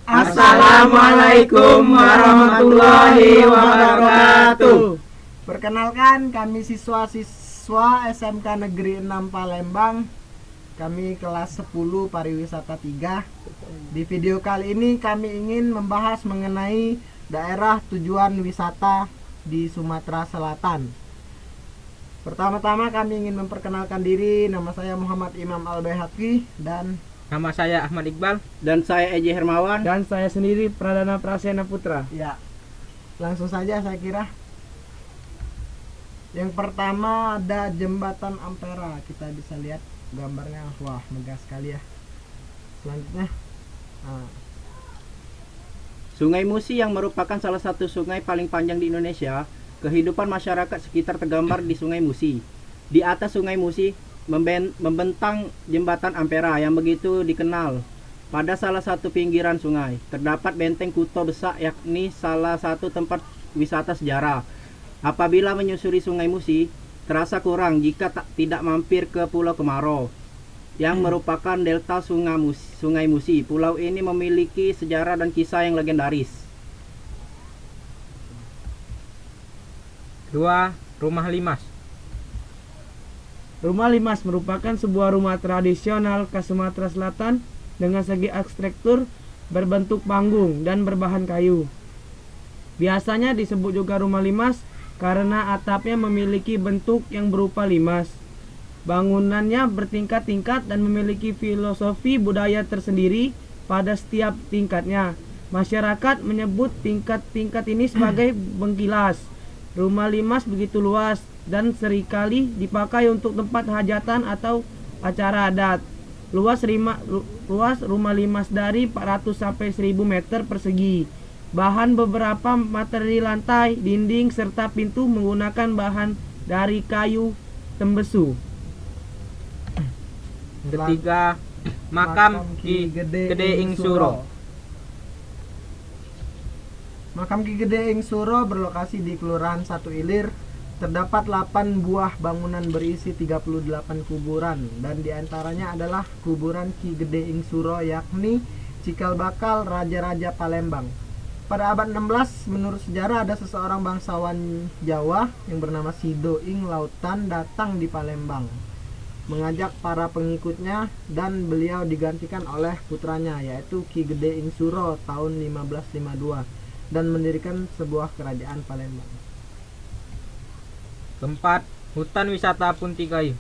Assalamualaikum warahmatullahi wabarakatuh. Perkenalkan, kami siswa-siswa SMK Negeri 6 Palembang. Kami kelas 10 pariwisata 3. Di video kali ini kami ingin membahas mengenai daerah tujuan wisata di Sumatera Selatan. Pertama-tama kami ingin memperkenalkan diri. Nama saya Muhammad Imam Al-Baihaqi dan Nama saya Ahmad Iqbal. Dan saya Eji Hermawan. Dan saya sendiri Pradana Prasena Putra. ya, langsung saja saya kira. Yang pertama ada jembatan Ampera. Kita bisa lihat gambarnya. Wah, megah sekali ya. Selanjutnya Sungai Musi yang merupakan salah satu sungai paling panjang di Indonesia. Kehidupan masyarakat sekitar tergambar di Sungai Musi. Di atas Sungai Musi membentang jembatan Ampera yang begitu dikenal. Pada salah satu pinggiran sungai terdapat benteng Kuto Besak, yakni salah satu tempat wisata sejarah. Apabila menyusuri Sungai Musi, terasa kurang jika tidak mampir ke Pulau Kemarau yang merupakan delta Sungai Musi. Pulau ini memiliki sejarah dan kisah yang legendaris. 2. Rumah Limas. Rumah Limas merupakan sebuah rumah tradisional khas Sumatera Selatan dengan segi arsitektur berbentuk panggung dan berbahan kayu. Biasanya disebut juga rumah limas karena atapnya memiliki bentuk yang berupa limas. Bangunannya bertingkat-tingkat dan memiliki filosofi budaya tersendiri pada setiap tingkatnya. Masyarakat menyebut tingkat-tingkat ini sebagai bengkilas. Rumah limas begitu luas dan seringkali dipakai untuk tempat hajatan atau acara adat. Luas rumah limas dari 400 sampai 1000 meter persegi. Bahan beberapa materi lantai, dinding, serta pintu menggunakan bahan dari kayu tembesu. Ketiga, Makam Ki Gede Ing Suro. Makam Ki Gede Ing Suro berlokasi di Kelurahan Satu Ilir. Terdapat 8 buah bangunan berisi 38 kuburan, dan diantaranya adalah kuburan Ki Gede Ing Suro, yakni cikal bakal Raja-Raja Palembang. Pada abad 16, menurut sejarah ada seseorang bangsawan Jawa yang bernama Sido Ing Lautan datang di Palembang, mengajak para pengikutnya, dan beliau digantikan oleh putranya yaitu Ki Gede Ing Suro tahun 1552 dan mendirikan sebuah kerajaan Palembang. 4. Hutan Wisata Puntikayu.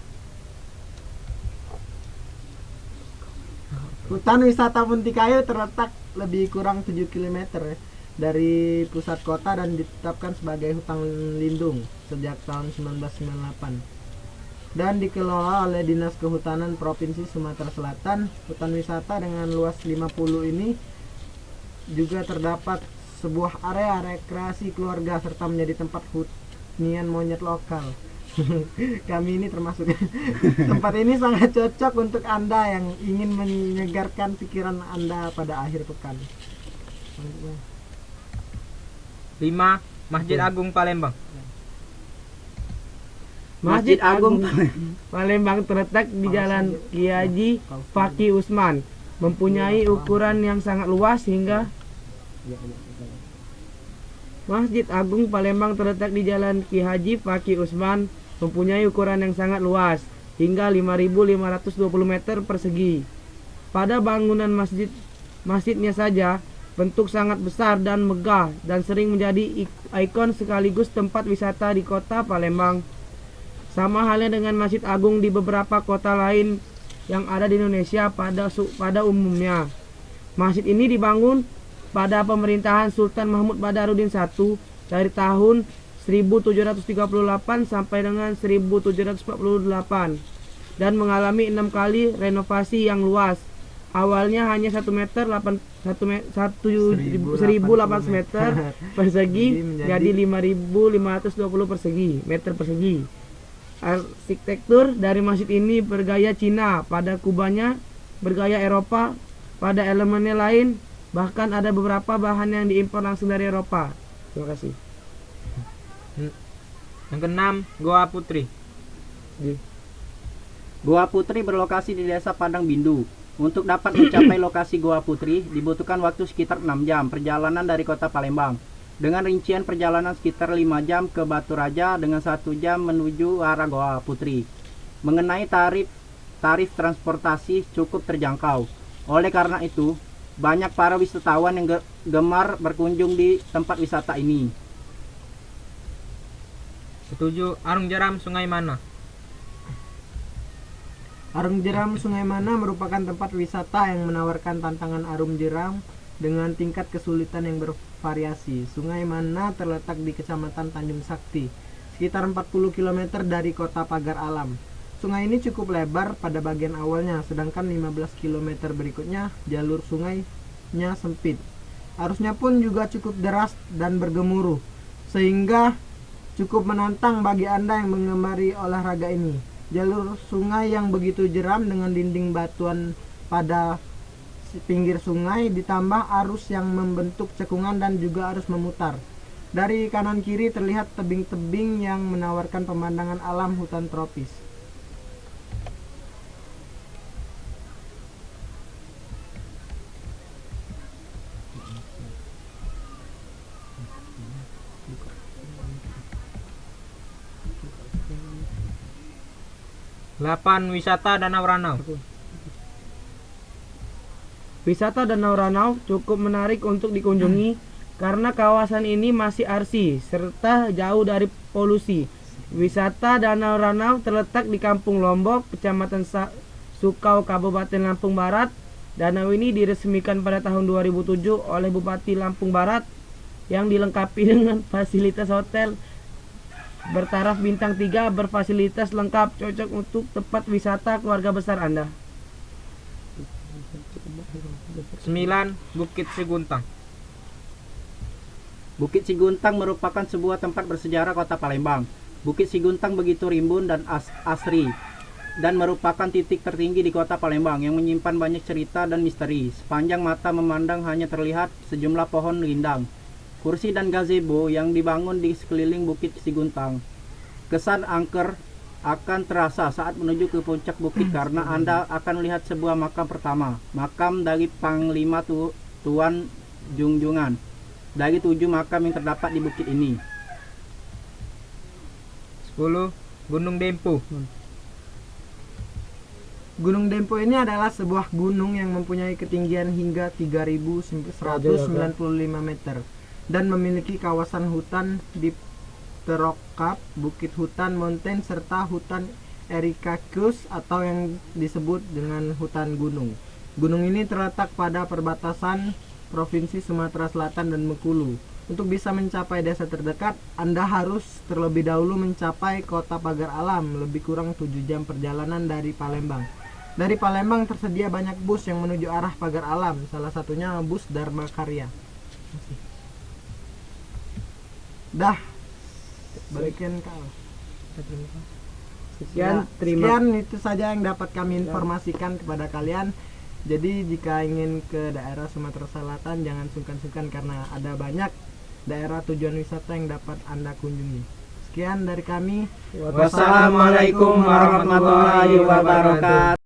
Hutan Wisata Puntikayu terletak lebih kurang 7 km dari pusat kota dan ditetapkan sebagai hutan lindung sejak tahun 1998 dan dikelola oleh Dinas Kehutanan Provinsi Sumatera Selatan. Hutan wisata dengan luas 50 ini juga terdapat sebuah area rekreasi keluarga serta menjadi tempat hunian monyet lokal. Kami ini termasuk. Tempat ini sangat cocok untuk Anda yang ingin menyegarkan pikiran Anda pada akhir pekan. 5. Masjid Agung Palembang. Masjid Agung Palembang terletak di Jalan Ki Haji Faqih Usman, mempunyai ukuran yang sangat luas hingga Masjid Agung Palembang terletak di Jalan Ki Haji Faqih Usman, mempunyai ukuran yang sangat luas hingga 5.520 meter persegi. Pada bangunan masjidnya saja bentuk sangat besar dan megah dan sering menjadi ikon sekaligus tempat wisata di kota Palembang. Sama halnya dengan Masjid Agung di beberapa kota lain yang ada di Indonesia pada umumnya. Masjid ini dibangun pada pemerintahan Sultan Mahmud Badarudin I dari tahun 1738 sampai dengan 1748 dan mengalami 6 kali renovasi yang luas. Awalnya hanya 1.800 meter persegi jadi 5.520 meter persegi. Arsitektur dari masjid ini bergaya Cina, pada kubahnya bergaya Eropa, pada elemennya lain. Bahkan ada beberapa bahan yang diimpor langsung dari Eropa. Terima kasih. Yang keenam, Goa Putri. Goa Putri berlokasi di Desa Padang Bindu, Untuk dapat mencapai lokasi Goa Putri, dibutuhkan waktu sekitar 6 jam perjalanan dari kota Palembang. Dengan rincian perjalanan sekitar 5 jam ke Batu Raja dengan 1 jam menuju arah Goa Putri. Mengenai tarif transportasi cukup terjangkau. Oleh karena itu, banyak para wisatawan yang gemar berkunjung di tempat wisata ini. Setuju. Arung jeram sungai mana? Arung jeram Sungai Mana merupakan tempat wisata yang menawarkan tantangan arum jeram dengan tingkat kesulitan yang bervariasi. Sungai Mana terletak di Kecamatan Tanjung Sakti, sekitar 40 km dari kota Pagar Alam. Sungai ini cukup lebar pada bagian awalnya, sedangkan 15 km berikutnya jalur sungainya sempit. Arusnya pun juga cukup deras dan bergemuruh, sehingga cukup menantang bagi Anda yang mengemari olahraga ini. Jalur sungai yang begitu jeram dengan dinding batuan pada pinggir sungai ditambah arus yang membentuk cekungan dan juga arus memutar. Dari kanan kiri terlihat tebing-tebing yang menawarkan pemandangan alam hutan tropis. Delapan. Wisata Danau Ranau. Wisata Danau Ranau cukup menarik untuk dikunjungi karena kawasan ini masih arsi serta jauh dari polusi. Wisata Danau Ranau terletak di Kampung Lombok, Kecamatan Sukau, Kabupaten Lampung Barat. Danau ini diresmikan pada tahun 2007 oleh Bupati Lampung Barat yang dilengkapi dengan fasilitas hotel bertaraf bintang 3 berfasilitas lengkap, cocok untuk tempat wisata keluarga besar Anda. 9. Bukit Siguntang. Bukit Siguntang merupakan sebuah tempat bersejarah kota Palembang. Bukit Siguntang begitu rimbun dan asri dan merupakan titik tertinggi di kota Palembang yang menyimpan banyak cerita dan misteri. Sepanjang mata memandang hanya terlihat sejumlah pohon rindang, kursi dan gazebo yang dibangun di sekeliling Bukit Siguntang. Kesan angker akan terasa saat menuju ke puncak bukit karena Anda akan melihat sebuah makam pertama, makam dari Panglima Tuan Junjungan dari 7 makam yang terdapat di bukit ini. 10. Gunung Dempo. Gunung Dempo ini adalah sebuah gunung yang mempunyai ketinggian hingga 3.195 meter dan memiliki kawasan hutan di terokap, bukit hutan mountain serta hutan Erikaceous atau yang disebut dengan hutan gunung. Gunung ini terletak pada perbatasan Provinsi Sumatera Selatan dan Bengkulu. Untuk bisa mencapai desa terdekat, Anda harus terlebih dahulu mencapai kota Pagar Alam, lebih kurang 7 jam perjalanan dari Palembang. Dari Palembang tersedia banyak bus yang menuju arah Pagar Alam, salah satunya bus Dharma Karya. Dah, balikin kau. Sekian itu saja yang dapat kami informasikan kepada kalian. Jadi jika ingin ke daerah Sumatera Selatan jangan sungkan-sungkan karena ada banyak daerah tujuan wisata yang dapat Anda kunjungi. Sekian dari kami. Wassalamualaikum warahmatullahi wabarakatuh.